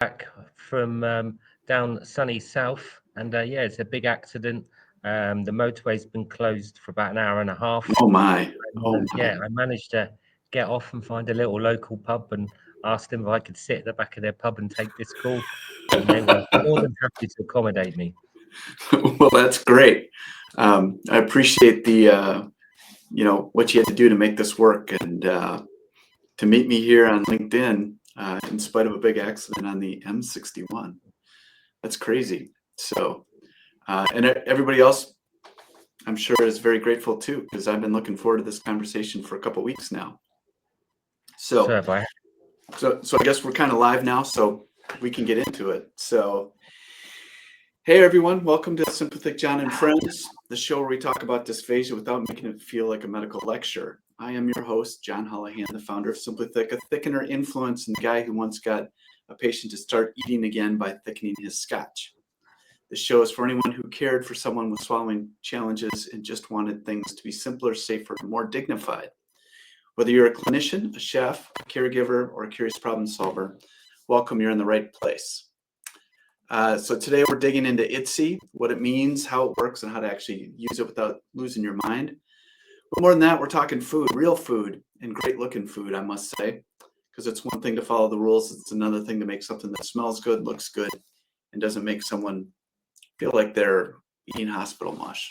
back from down sunny south, and yeah, it's a big accident. The motorway's been closed for about an hour and a half. Oh my. And, Oh yeah, my. I managed to get off and find a little local pub and asked them if I could sit at the back of their pub and take this call, and they were more than happy to accommodate me. Well, that's great. I appreciate the what you had to do to make this work and to meet me here on LinkedIn in spite of a big accident on the M61. That's crazy. So, and everybody else, I'm sure, is very grateful too, because I've been looking forward to this conversation for a couple weeks now. So So, if I so I guess we're kind of live now, so we can get into it. So, hey everyone, welcome to SimplyThick John and Friends, the show where we talk about dysphagia without making it feel like a medical lecture. I am your host, John Holohan, the founder of SimplyThick, a thickener influence and the guy who once got a patient to start eating again by thickening his scotch. This show is for anyone who cared for someone with swallowing challenges and just wanted things to be simpler, safer, and more dignified. Whether you're a clinician, a chef, a caregiver, or a curious problem solver, welcome, you're in the right place. So today we're digging into IDDSI, what it means, how it works, and how to actually use it without losing your mind. But more than that, we're talking food, real food, and great looking food, I must say, because it's one thing to follow the rules. It's another thing to make something that smells good, looks good, and doesn't make someone feel like they're eating hospital mush.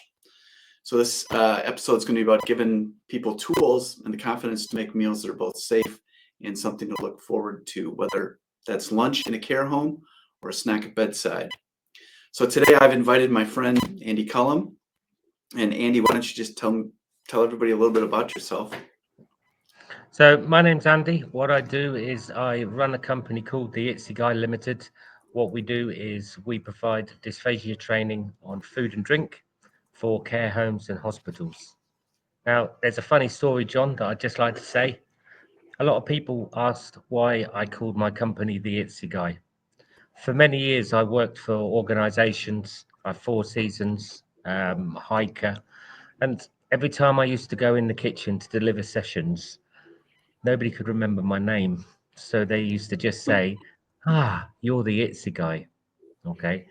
So this episode is going to be about giving people tools and the confidence to make meals that are both safe and something to look forward to, whether that's lunch in a care home or a snack at bedside. So today I've invited my friend Andy Cullum. And Andy, why don't you just tell everybody a little bit about yourself? So my name's Andy. What I do is I run a company called the IDDSI Guy Limited. What we do is we provide dysphagia training on food and drink for care homes and hospitals. Now, there's a funny story, John, that I'd just like to say. A lot of people asked why I called my company the IDDSI Guy. For many years, I worked for organizations, Four Seasons, Hiker, and every time I used to go in the kitchen to deliver sessions, nobody could remember my name. So they used to just say, you're the IDDSI Guy. Okay.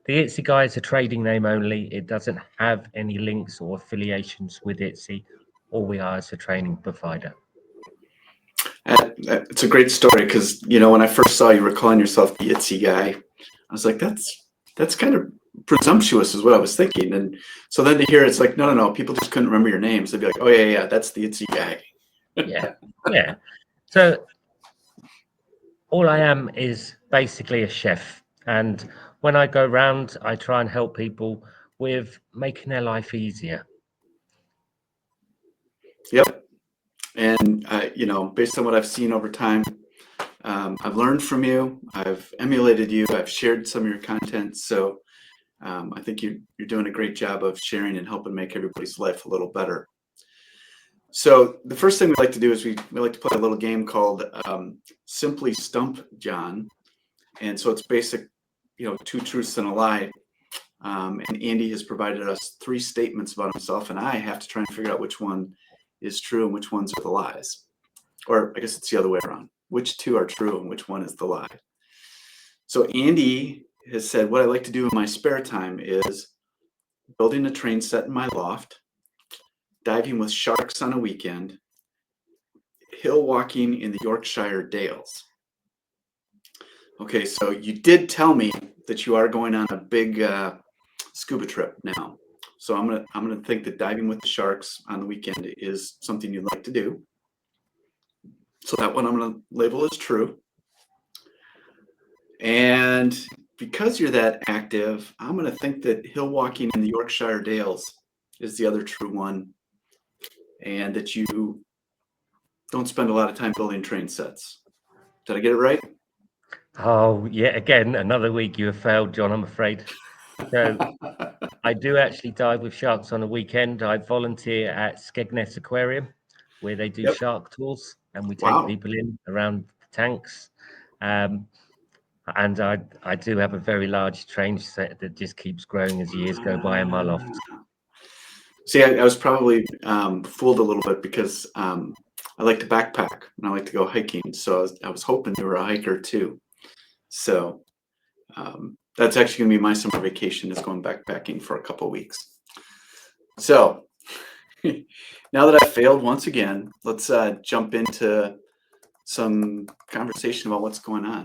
The IDDSI Guy is a trading name only. It doesn't have any links or affiliations with IDDSI. All we are is a training provider. It's a great story because, when I first saw you were calling yourself the IDDSI Guy, I was like, that's kind of presumptuous is what I was thinking. And so then to hear it's like, no, people just couldn't remember your names. They'd be like, oh, yeah, that's the IDDSI Guy. Yeah. So all I am is basically a chef. And when I go around, I try and help people with making their life easier. Yep. And, based on what I've seen over time, I've learned from you. I've emulated you. I've shared some of your content. So I think you're doing a great job of sharing and helping make everybody's life a little better. So the first thing we like to do is we like to play a little game called Simply Stump John. And so it's basic, two truths and a lie. And Andy has provided us 3 statements about himself, and I have to try and figure out which one is true and which ones are the lies. Or I guess it's the other way around. Which 2 are true and which one is the lie? So Andy has said, what I like to do in my spare time is building a train set in my loft, diving with sharks on a weekend, hill walking in the Yorkshire Dales. Okay, so you did tell me that you are going on a big scuba trip now. So I'm gonna think that diving with the sharks on the weekend is something you'd like to do. So that one I'm gonna label as true. And because you're that active, I'm gonna think that hill walking in the Yorkshire Dales is the other true one, and that you don't spend a lot of time building train sets. Did I get it right? Oh, yeah, again, another week you have failed, John, I'm afraid. So I do actually dive with sharks on a weekend. I volunteer at Skegness Aquarium, where they do shark tours, and we take people in around the tanks. And I do have a very large train set that just keeps growing as years go by in my loft. See, I was probably fooled a little bit because I like to backpack and I like to go hiking. So I was hoping you were a hiker too. So that's actually going to be my summer vacation, is going backpacking for a couple of weeks. So now that I've failed once again, let's jump into some conversation about what's going on.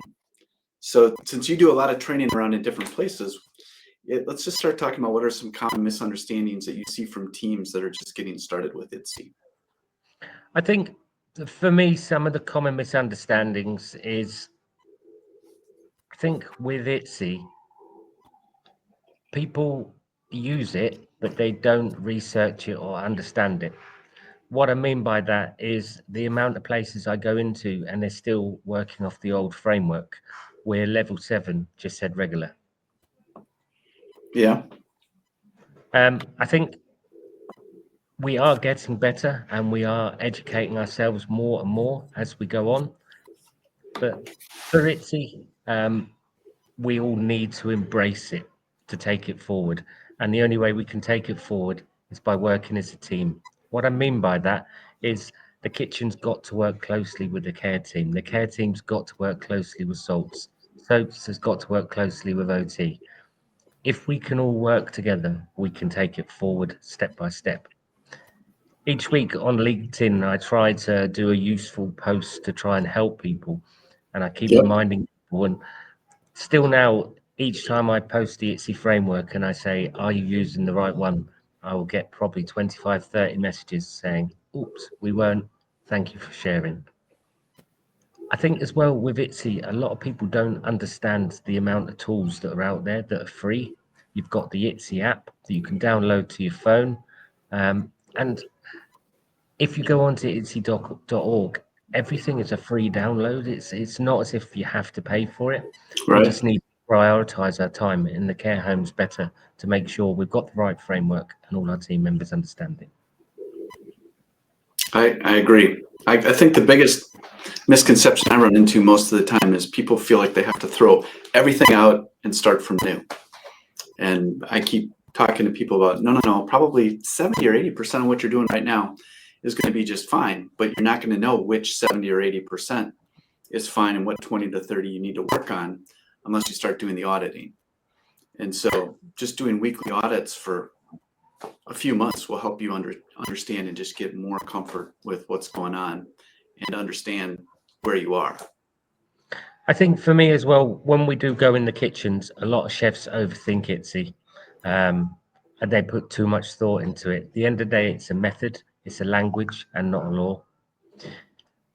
So since you do a lot of training around in different places, let's just start talking about what are some common misunderstandings that you see from teams that are just getting started with IDDSI. I think for me, some of the common misunderstandings is, I think with IDDSI, people use it, but they don't research it or understand it. What I mean by that is the amount of places I go into and they're still working off the old framework where level 7 just said regular. Yeah. I think we are getting better and we are educating ourselves more and more as we go on. But for IDDSI, we all need to embrace it to take it forward. And the only way we can take it forward is by working as a team. What I mean by that is the kitchen's got to work closely with the care team. The care team's got to work closely with salts. Soaps has got to work closely with OT. If we can all work together, we can take it forward step by step. Each week on LinkedIn, I try to do a useful post to try and help people. And I keep reminding people, and still now, each time I post the IDDSI framework and I say, are you using the right one? I will get probably 25, 30 messages saying, oops, we weren't. Thank you for sharing. I think as well with IDDSI, a lot of people don't understand the amount of tools that are out there that are free. You've got the IDDSI app that you can download to your phone. And if you go onto IDDSI.org, everything is a free download. It's not as if you have to pay for it. Right. We just need to prioritize our time in the care homes better to make sure we've got the right framework and all our team members understand it. I agree. I think the biggest misconception I run into most of the time is people feel like they have to throw everything out and start from new. And I keep talking to people about, no, probably 70 or 80% of what you're doing right now is going to be just fine, but you're not going to know which 70 or 80% is fine and what 20 to 30 you need to work on unless you start doing the auditing. And so just doing weekly audits for a few months will help you understand and just get more comfort with what's going on and understand where you are. I think for me as well, when we do go in the kitchens, a lot of chefs overthink IDDSI, and they put too much thought into it. At the end of the day, it's a method, it's a language and not a law.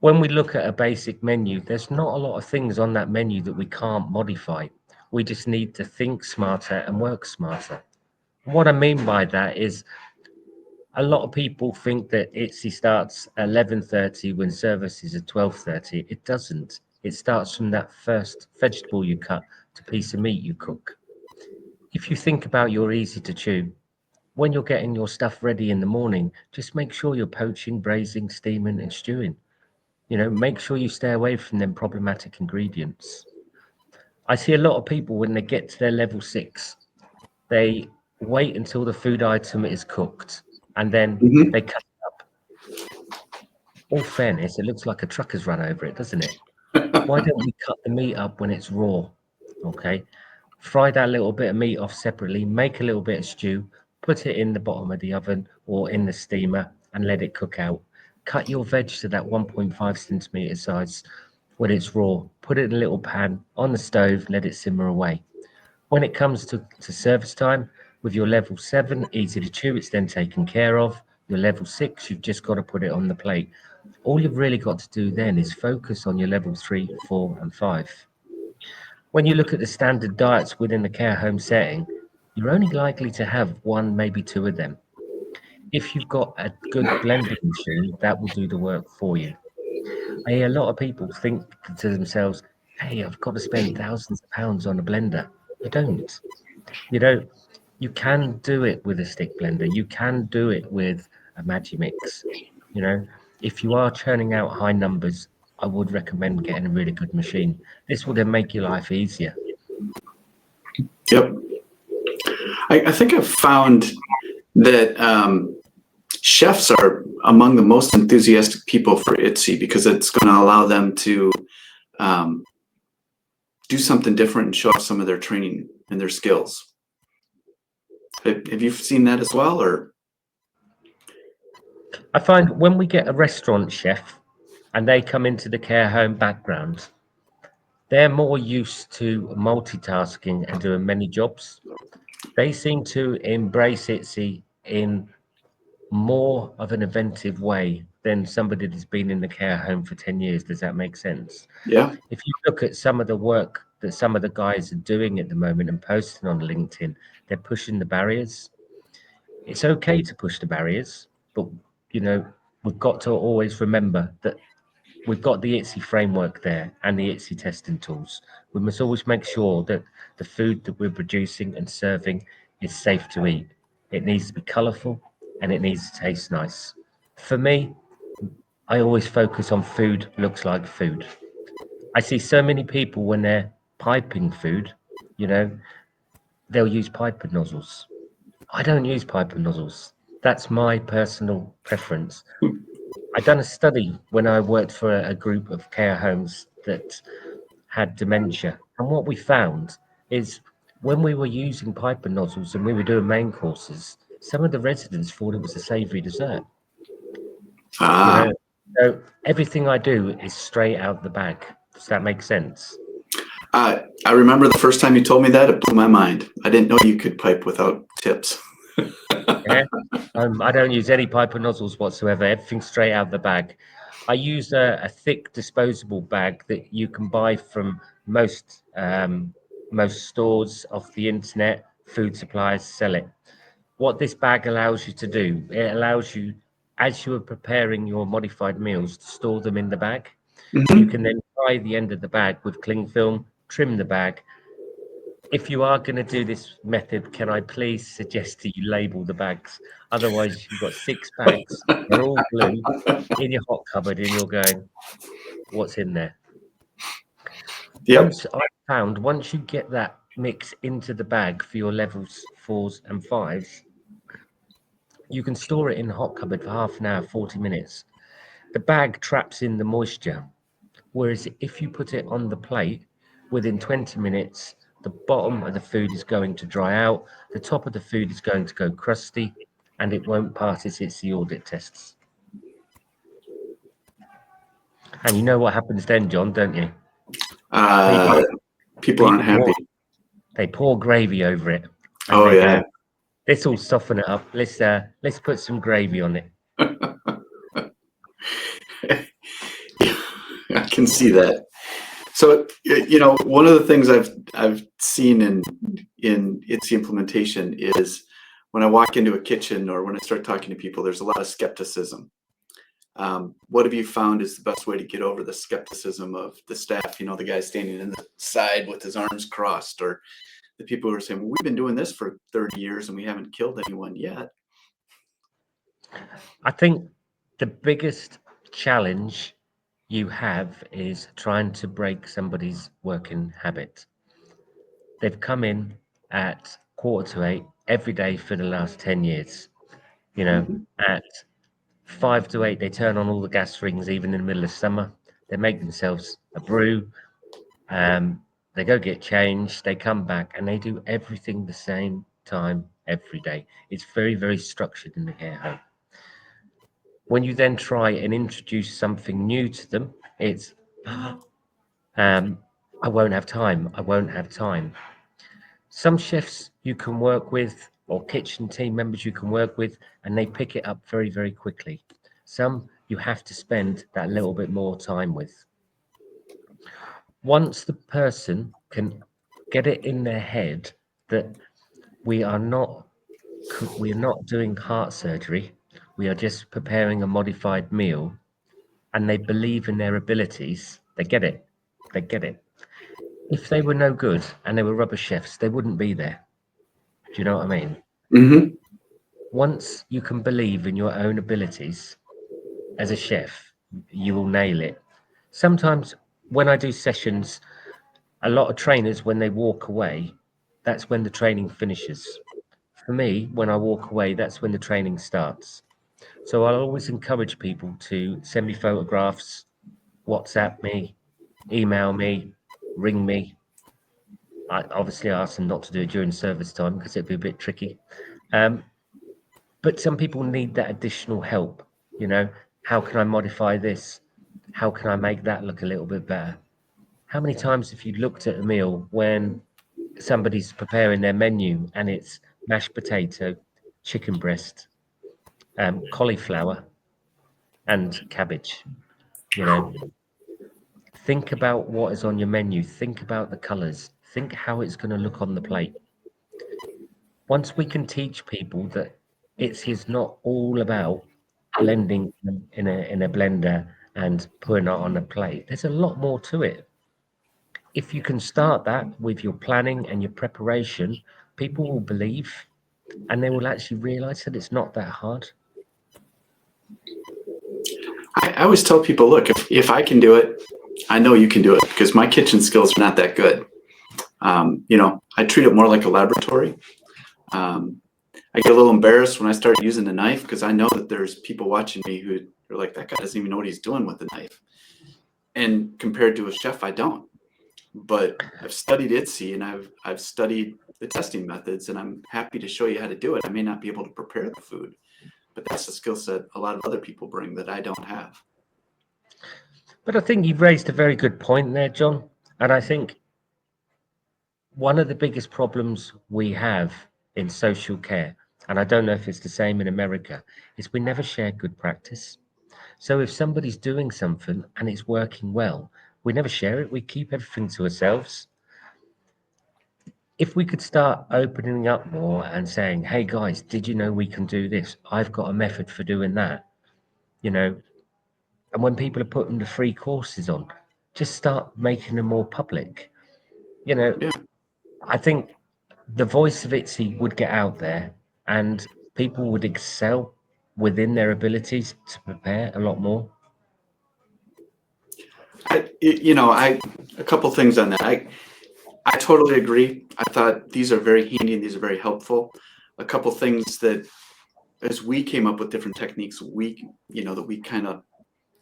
When we look at a basic menu, there's not a lot of things on that menu that we can't modify. We just need to think smarter and work smarter. What I mean by that is a lot of people think that IDDSI starts at 11:30 when service is at 12:30. It doesn't. It starts from that first vegetable you cut to piece of meat you cook. If you think about your easy to chew, when you're getting your stuff ready in the morning, just make sure you're poaching, braising, steaming and stewing. Make sure you stay away from them problematic ingredients. I see a lot of people when they get to their level 6, they wait until the food item is cooked and then they cut it up. All fairness, it looks like a truck has run over it, doesn't it? Why don't we cut the meat up when it's raw? Okay. Fry that little bit of meat off separately, make a little bit of stew, put it in the bottom of the oven or in the steamer and let it cook out. Cut your veg to that 1.5 centimeter size when it's raw. Put it in a little pan on the stove, let it simmer away. When it comes to service time, with your level 7, easy to chew, it's then taken care of. Your level 6, you've just got to put it on the plate. All you've really got to do then is focus on your level 3, 4, and 5. When you look at the standard diets within the care home setting, you're only likely to have 1, maybe 2 of them. If you've got a good blending machine, that will do the work for you. I hear a lot of people think to themselves, hey, I've got to spend thousands of pounds on a blender. You don't. You can do it with a stick blender. You can do it with a Magimix. If you are churning out high numbers, I would recommend getting a really good machine. This will then make your life easier. Yep. I think I've found that chefs are among the most enthusiastic people for IDDSI because it's going to allow them to do something different and show off some of their training and their skills. Have you seen that as well, or? I find when we get a restaurant chef and they come into the care home background, they're more used to multitasking and doing many jobs. They seem to embrace IDDSI in more of an inventive way than somebody that's been in the care home for 10 years. Does that make sense? Yeah. If you look at some of the work that some of the guys are doing at the moment and posting on LinkedIn, they're pushing the barriers. It's okay to push the barriers, but we've got to always remember that we've got the IDDSI framework there and the IDDSI testing tools. We must always make sure that the food that we're producing and serving is safe to eat. It needs to be colourful and it needs to taste nice. For me, I always focus on food looks like food. I see so many people when they're piping food, they'll use piper nozzles. I don't use piper nozzles. That's my personal preference. I done a study when I worked for a group of care homes that had dementia, and what we found is when we were using piper nozzles and we were doing main courses, some of the residents thought it was a savoury dessert. Ah. So everything I do is straight out the bag. Does that make sense? I remember the first time you told me that, it blew my mind. I didn't know you could pipe without tips. Yeah. I don't use any piper nozzles whatsoever. Everything straight out the bag. I use a thick disposable bag that you can buy from most stores off the internet. Food suppliers sell it. What this bag allows you to do, it allows you, as you are preparing your modified meals, to store them in the bag. You can then tie the end of the bag with cling film, trim the bag. If you are going to do this method, can I please suggest that you label the bags? Otherwise, you've got 6 bags, they're all blue, in your hot cupboard, and you're going, what's in there? Yep. Once you get that mix into the bag for your levels 4s and 5s, you can store it in the hot cupboard for half an hour, 40 minutes. The bag traps in the moisture. Whereas if you put it on the plate, within 20 minutes, the bottom of the food is going to dry out, the top of the food is going to go crusty, and it won't pass its IDDSI audit tests. And you know what happens then, John, don't you? People aren't happy. They pour gravy over it. And they go, this will soften it up. Let's put some gravy on it. I can see that. So, one of the things I've seen in IDDSI implementation is when I walk into a kitchen or when I start talking to people, there's a lot of skepticism. What have you found is the best way to get over the skepticism of the staff? The guy standing in the side with his arms crossed, or the people who are saying, well, we've been doing this for 30 years and we haven't killed anyone yet. I think the biggest challenge you have is trying to break somebody's working habit. They've come in at 7:45 every day for the last 10 years. At 5 to 8, they turn on all the gas rings, even in the middle of summer. They make themselves a brew. They go get changed. They come back and they do everything the same time every day. It's very, very structured in the care home. When you then try and introduce something new to them, it's, I won't have time. I won't have time. Some chefs you can work with, or kitchen team members you can work with, and they pick it up very, very quickly. Some you have to spend that little bit more time with. Once the person can get it in their head that we are not doing heart surgery, we are just preparing a modified meal, and they believe in their abilities, they get it. If they were no good and they were rubber chefs, they wouldn't be there. Do you know what I mean? Mm-hmm. Once you can believe in your own abilities as a chef, you will nail it. Sometimes when I do sessions, a lot of trainers, when they walk away, that's when the training finishes. For me, when I walk away, that's when the training starts. So I'll always encourage people to send me photographs, WhatsApp me, email me, ring me. I obviously asked them not to do it during service time because it'd be a bit tricky. Um, but some people need that additional help. You know, how can I modify this? How can I make that look a little bit better? How many times have you looked at a meal when somebody's preparing their menu and it's mashed potato, chicken breast, cauliflower, and cabbage? You know, think about what is on your menu, think about the colors, think how it's going to look on the plate. Once we can teach people that it's not all about blending in a blender and putting it on a plate, there's a lot more to it. If you can start that with your planning and your preparation, people will believe and they will actually realize that it's not that hard. I always tell people, look, if I can do it, I know you can do it, because my kitchen skills are not that good. I treat it more like a laboratory. I get a little embarrassed when I start using the knife, because I know that there's people watching me who are like, that guy doesn't even know what he's doing with the knife. And compared to a chef, I don't. But I've studied IDDSI, and I've studied the testing methods, and I'm happy to show you how to do it. I may not be able to prepare the food, but that's a skill set a lot of other people bring that I don't have. But I think you've raised a very good point there, John. And I think one of the biggest problems we have in social care, and I don't know if it's the same in America, is we never share good practice. So if somebody's doing something and it's working well, we never share it. We keep everything to ourselves. If we could start opening up more and saying, hey guys, did you know we can do this? I've got a method for doing that, you know. And when people are putting the free courses on, just start making them more public. You know, Yeah. I think the voice of ITSY would get out there and people would excel within their abilities to prepare a lot more. A couple things on that. I totally agree. I thought these are very handy and these are very helpful. A couple things that, as we came up with different techniques, that we kind of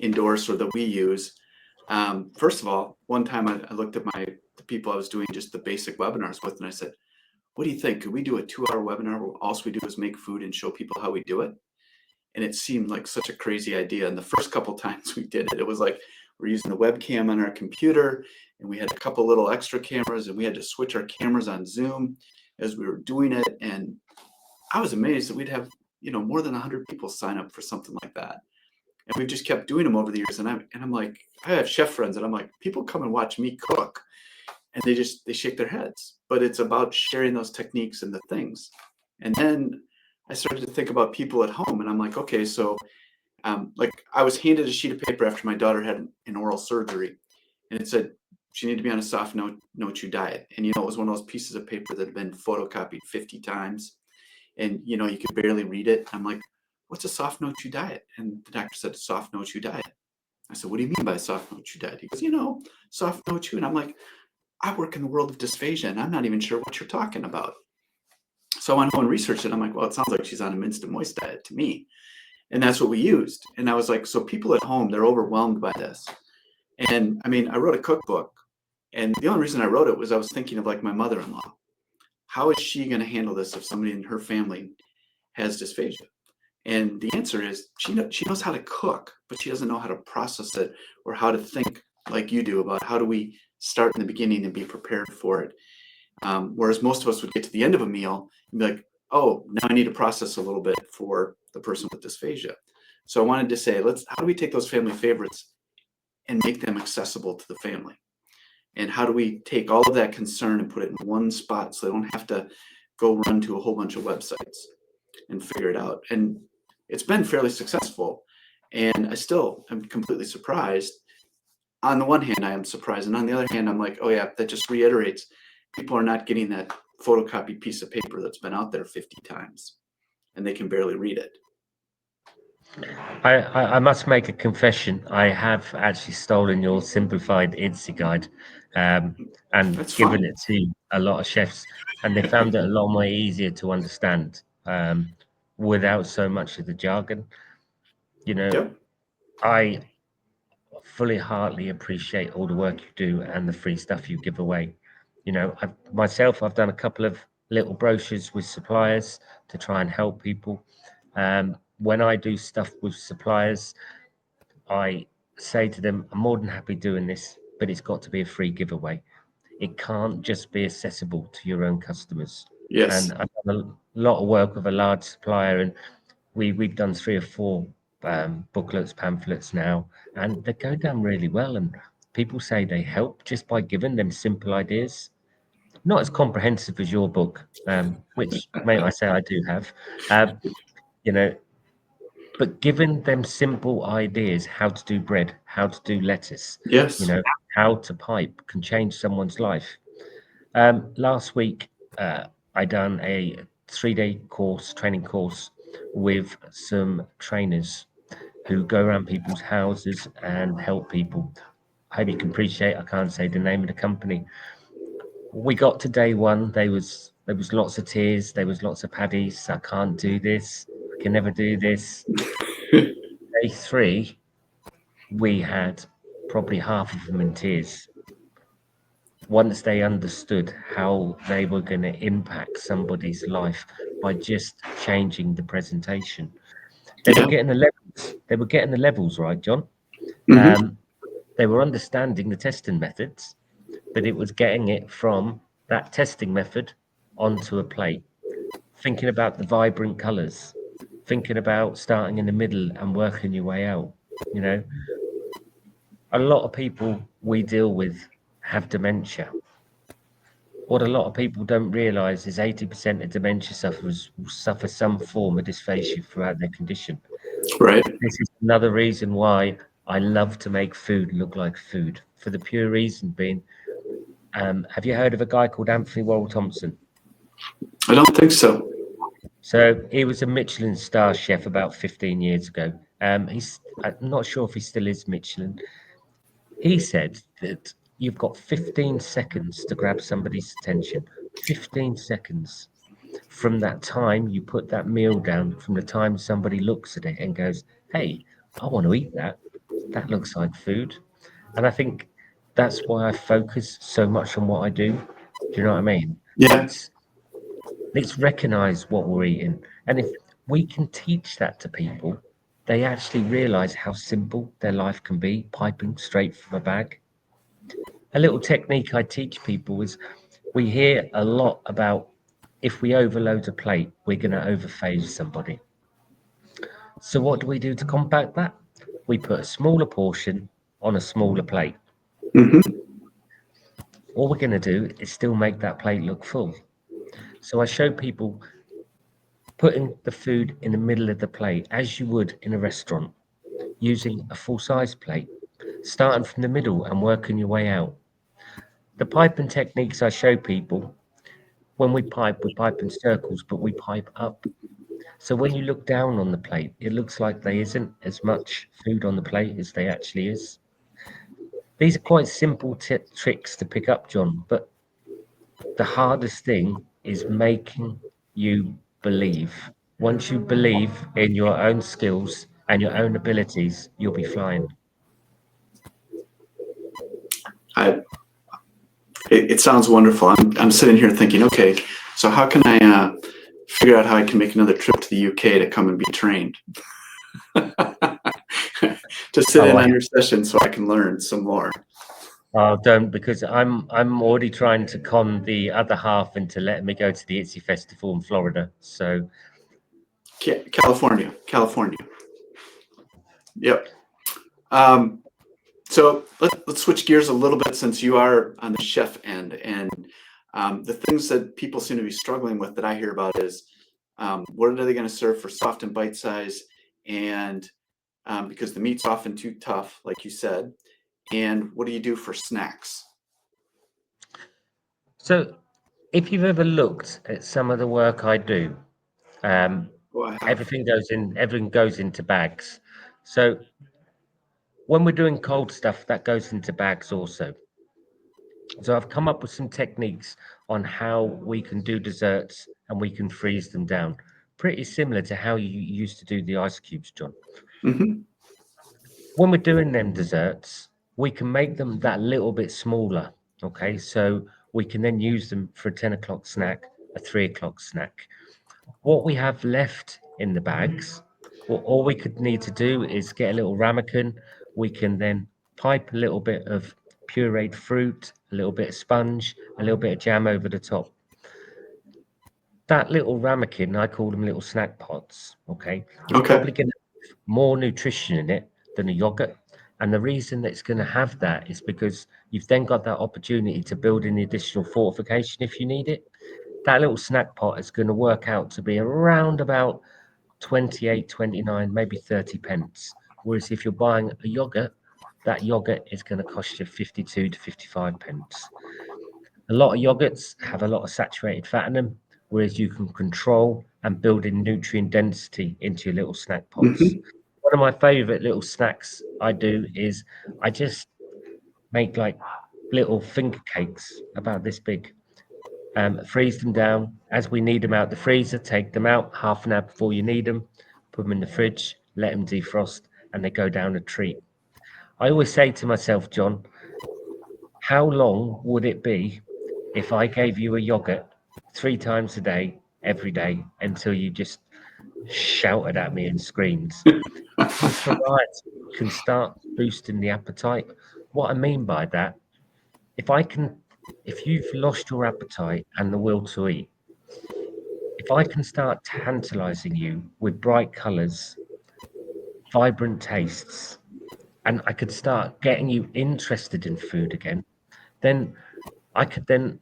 endorse or that we use. First of all, one time I looked at the people I was doing just the basic webinars with, and I said, what do you think? Could we do a 2-hour webinar where all we do is make food and show people how we do it? And it seemed like such a crazy idea. And the first couple times we did it, it was like we're using the webcam on our computer, and we had a couple little extra cameras, and we had to switch our cameras on Zoom as we were doing it. And I was amazed that we'd have, more than 100 people sign up for something like that. And we've just kept doing them over the years. And I'm like, I have chef friends, and I'm like, people come and watch me cook, and they shake their heads. But it's about sharing those techniques and the things. And then I started to think about people at home, and I'm like, okay, so like I was handed a sheet of paper after my daughter had an oral surgery, and it said she needed to be on a soft no chew diet. And it was one of those pieces of paper that had been photocopied 50 times, and you could barely read it. I'm like, what's a soft no chew diet? And the doctor said, soft no chew diet. I said, what do you mean by soft no chew diet? He goes, soft no chew. And I'm like, I work in the world of dysphagia, and I'm not even sure what you're talking about. So I went home and researched it. I'm like, well, it sounds like she's on a minced and moist diet to me. And that's what we used. And I was like, so people at home, they're overwhelmed by this. And I mean, I wrote a cookbook, and the only reason I wrote it was I was thinking of like my mother-in-law. How is she going to handle this if somebody in her family has dysphagia? And the answer is she knows how to cook, but she doesn't know how to process it or how to think like you do about how do we start in the beginning and be prepared for it. Whereas most of us would get to the end of a meal and be like, oh, now I need to process a little bit for the person with dysphagia. So I wanted to say, how do we take those family favorites and make them accessible to the family? And how do we take all of that concern and put it in one spot so they don't have to go run to a whole bunch of websites and figure it out? And it's been fairly successful. And I still am completely surprised. On the one hand, I am surprised. And on the other hand, I'm like, oh yeah, that just reiterates people are not getting that photocopied piece of paper that's been out there 50 times and they can barely read it. I must make a confession. I have actually stolen your simplified IDDSI guide and That's given fine. it to a lot of chefs, and they found it a lot more easier to understand without so much of the jargon. Yep. I fully heartedly appreciate all the work you do and the free stuff you give away. I've done a couple of little brochures with suppliers to try and help people. When I do stuff with suppliers, I say to them, I'm more than happy doing this, but it's got to be a free giveaway. It can't just be accessible to your own customers. Yes. And I've done a lot of work with a large supplier, and we've done 3 or 4 booklets, pamphlets now, and they go down really well. And people say they help just by giving them simple ideas. Not as comprehensive as your book, which may I say I do have, um, you know, but giving them simple ideas how to do bread, how to do lettuce, Yes. how to pipe can change someone's life. Last week, I done a 3-day training course with some trainers who go around people's houses and help people. I hope you can appreciate I can't say the name of the company. We got to day 1, there was lots of tears, there was lots of paddies. I can't do this, I can never do this. Day 3, we had probably half of them in tears once they understood how they were going to impact somebody's life by just changing the presentation. They were Yeah. getting the levels. They were getting the levels right, John. Mm-hmm. They were understanding the testing methods, but it was getting it from that testing method onto a plate, thinking about the vibrant colors, thinking about starting in the middle and working your way out. You know, a lot of people we deal with have dementia. What a lot of people don't realize is 80% of dementia sufferers will suffer some form of dysphagia throughout their condition. Right. This is another reason why I love to make food look like food, for the pure reason being, have you heard of a guy called Anthony Worrell Thompson? I don't think so. So he was a Michelin star chef about 15 years ago. I'm not sure if he still is Michelin. He said that you've got 15 seconds to grab somebody's attention. 15 seconds. From that time you put that meal down, from the time somebody looks at it and goes, hey, I want to eat that. That looks like food. And I think that's why I focus so much on what I do. Do you know what I mean? Yeah. Let's recognize what we're eating. And if we can teach that to people, they actually realize how simple their life can be, piping straight from a bag. A little technique I teach people is we hear a lot about if we overload a plate, we're going to overphase somebody. So what do we do to combat that? We put a smaller portion on a smaller plate. Mm-hmm. All we're going to do is still make that plate look full. So I show people putting the food in the middle of the plate as you would in a restaurant, using a full-size plate, starting from the middle and working your way out. The piping techniques I show people, when we pipe in circles, but we pipe up. So when you look down on the plate, it looks like there isn't as much food on the plate as there actually is. These are quite simple tricks to pick up, John, but the hardest thing is making you believe. Once you believe in your own skills and your own abilities, you'll be flying. I. It sounds wonderful. I'm sitting here thinking, okay, so how can I figure out how I can make another trip to the UK to come and be trained? To sit Oh, in on your session so I can learn some more. don't, because I'm already trying to con the other half into letting me go to the IDDSI Festival in Florida. So California. Yep. So let's switch gears a little bit, since you are on the chef end, and the things that people seem to be struggling with that I hear about is what are they going to serve for soft and bite size, and because the meat's often too tough, like you said, and what do you do for snacks? So, if you've ever looked at some of the work I do, um, Well, I have. everything goes into bags. So when we're doing cold stuff, that goes into bags also. So I've come up with some techniques on how we can do desserts and we can freeze them down. Pretty similar to how you used to do the ice cubes, John. Mm-hmm. When we're doing them desserts, we can make them that little bit smaller. Okay, so we can then use them for a 10 o'clock snack, a 3 o'clock snack. What we have left in the bags, well, all we could need to do is get a little ramekin. We can then pipe a little bit of pureed fruit, a little bit of sponge, a little bit of jam over the top. That little ramekin, I call them little snack pots, okay? It's probably going to have more nutrition in it than a yogurt. And the reason that it's going to have that is because you've then got that opportunity to build in the additional fortification if you need it. That little snack pot is going to work out to be around about 28, 29, maybe 30 pence. Whereas if you're buying a yogurt, that yogurt is going to cost you 52 to 55 pence. A lot of yogurts have a lot of saturated fat in them, whereas you can control and build in nutrient density into your little snack pots. One of my favorite little snacks I do is I just make like little finger cakes about this big. Freeze them down as we need them out the freezer. Take them out half an hour before you need them. Put them in the fridge. Let them defrost, and they go down a treat. I always say to myself, John, how long would it be if I gave you a yogurt 3 times a day, every day, until you just shouted at me and screamed? With variety, you can start boosting the appetite. What I mean by that, if you've lost your appetite and the will to eat, if I can start tantalizing you with bright colors, vibrant tastes, and I could start getting you interested in food again, then I could then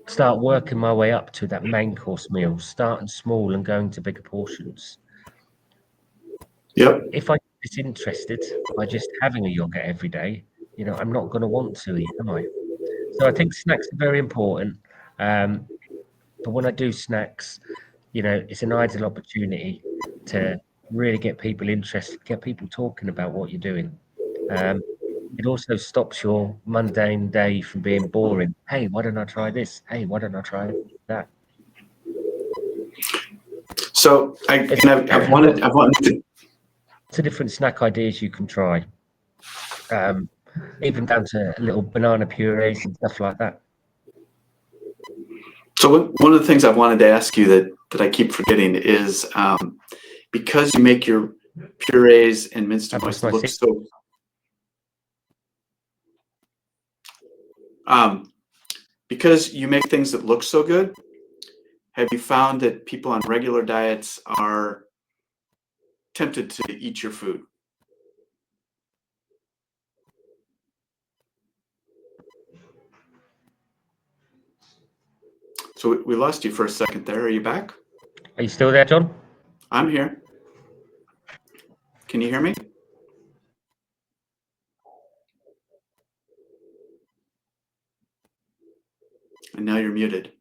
start working my way up to that main course meal, starting small and going to bigger portions. Yep. If I get disinterested by just having a yogurt every day, I'm not going to want to eat, am I? So I think snacks are very important. But when I do snacks, it's an ideal opportunity to really get people interested, get people talking about what you're doing. It also stops your mundane day from being boring. Hey, why don't I try this? Hey, why don't I try that? So I've wanted to. Lots of different snack ideas you can try, even down to little banana purees and stuff like that. So one of the things I wanted to ask you that I keep forgetting is because you make your purees and minced moist look so. Because you make things that look so good, have you found that people on regular diets are tempted to eat your food? So we lost you for a second there. Are you back? Are you still there, John? I'm here. Can you hear me? And now you're muted.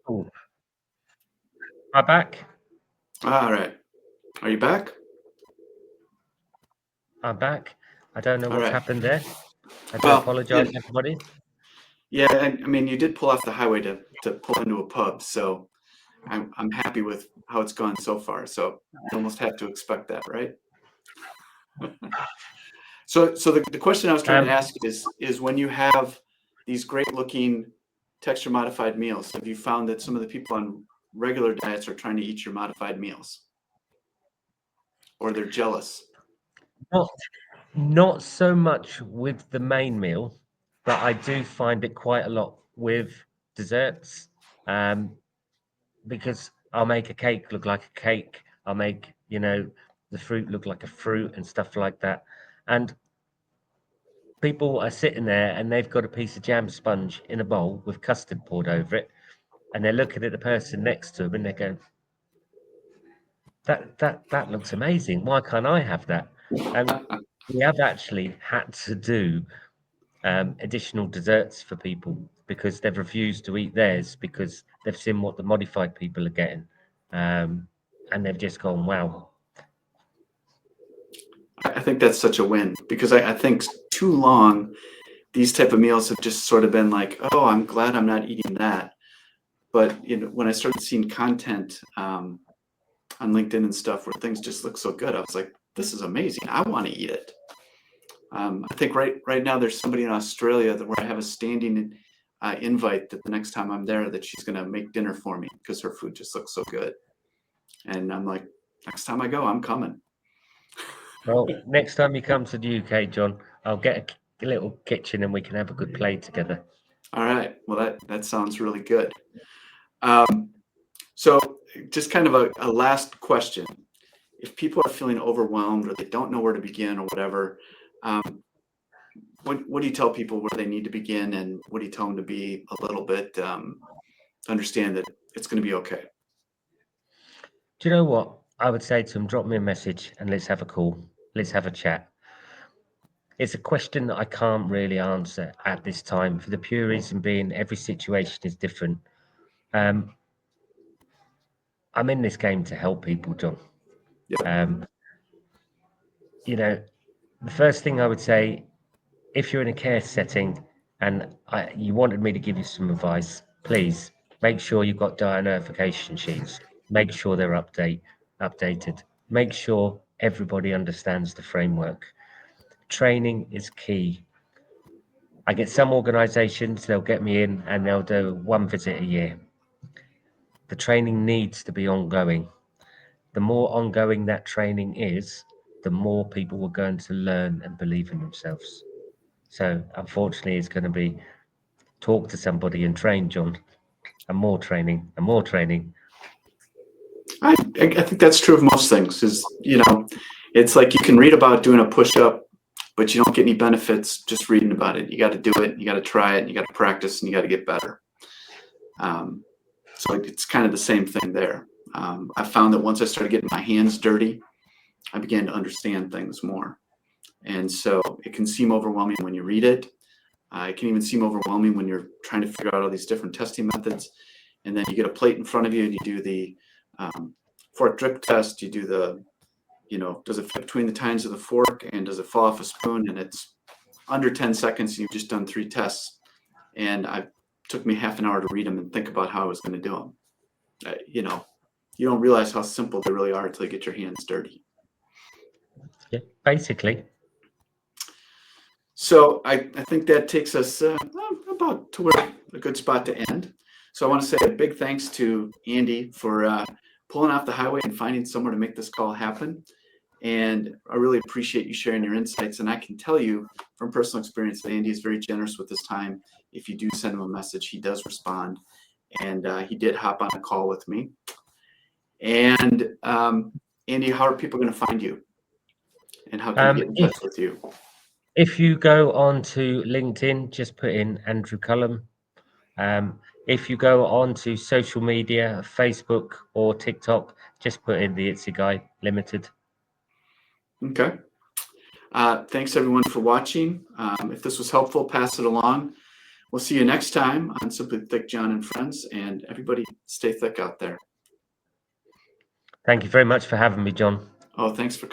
Hello. Am I back? All right. Are you back? I'm back. I don't know what's happened there. I do Well, apologize, everybody. Yeah, I mean, you did pull off the highway to pull into a pub, so I'm happy with how it's gone so far. So you almost have to expect that, right? So the question I was trying to ask is when you have these great looking texture modified meals, have you found that some of the people on regular diets are trying to eat your modified meals, or they're jealous? Not so much with the main meal, but I do find it quite a lot with desserts, because I'll make a cake look like a cake. I'll make, the fruit look like a fruit and stuff like that. And people are sitting there and they've got a piece of jam sponge in a bowl with custard poured over it, and they're looking at the person next to them and they go, that looks amazing. Why can't I have that? And we have actually had to do additional desserts for people because they've refused to eat theirs because they've seen what the modified people are getting, and they've just gone, wow. I think that's such a win because I think too long these type of meals have just sort of been like, oh, I'm glad I'm not eating that. But when I started seeing content on LinkedIn and stuff where things just look so good, I was like, this is amazing. I want to eat it. I think right now there's somebody in Australia where I have a standing invite that the next time I'm there that she's going to make dinner for me because her food just looks so good. And I'm like, next time I go, I'm coming. Well, next time you come to the UK, John, I'll get a little kitchen and we can have a good play together. All right. Well, that sounds really good. So just kind of a last question. If people are feeling overwhelmed or they don't know where to begin or whatever, what do you tell people where they need to begin, and what do you tell them to be a little bit understand that it's going to be okay? Do you know what? I would say to them, drop me a message and let's have a call. Let's have a chat. It's a question that I can't really answer at this time for the pure reason being every situation is different. I'm in this game to help people, John. Yeah. The first thing I would say, if you're in a care setting and you wanted me to give you some advice, please make sure you've got diet notification sheets. Make sure they're updated. Make sure everybody understands the framework. Training is key. I get some organizations, they'll get me in and they'll do one visit a year. The training needs to be ongoing. The more ongoing that training is, the more people are going to learn and believe in themselves. So unfortunately, it's going to be talk to somebody and train, John, and more training and more training. I think that's true of most things. It's like you can read about doing a push-up, but you don't get any benefits just reading about it. You got to do it, you got to try it, and you got to practice, and you got to get better. So it's kind of the same thing there. I found that once I started getting my hands dirty, I began to understand things more. And so it can seem overwhelming when you read it. It can even seem overwhelming when you're trying to figure out all these different testing methods. And then you get a plate in front of you and you do the fork drip test. You do the, does it fit between the tines of the fork and does it fall off a spoon? And it's under 10 seconds. And you've just done 3 tests. And it took me half an hour to read them and think about how I was going to do them. You don't realize how simple they really are until you get your hands dirty. Yeah, basically. So I think that takes us about to where a good spot to end. So I want to say a big thanks to Andy for pulling off the highway and finding somewhere to make this call happen. And I really appreciate you sharing your insights. And I can tell you from personal experience that Andy is very generous with his time. If you do send him a message, he does respond. And he did hop on a call with me. And Andy, how are people going to find you? And how can they get in touch with you? If you go on to LinkedIn, just put in Andrew Cullum. If you go on to social media, Facebook or TikTok, just put in the IDDSI Guy Limited. Okay. Thanks everyone for watching. If this was helpful, pass it along. We'll see you next time on SimplyThick John and Friends, and everybody stay thick out there. Thank you very much for having me, John. Oh, thanks for coming.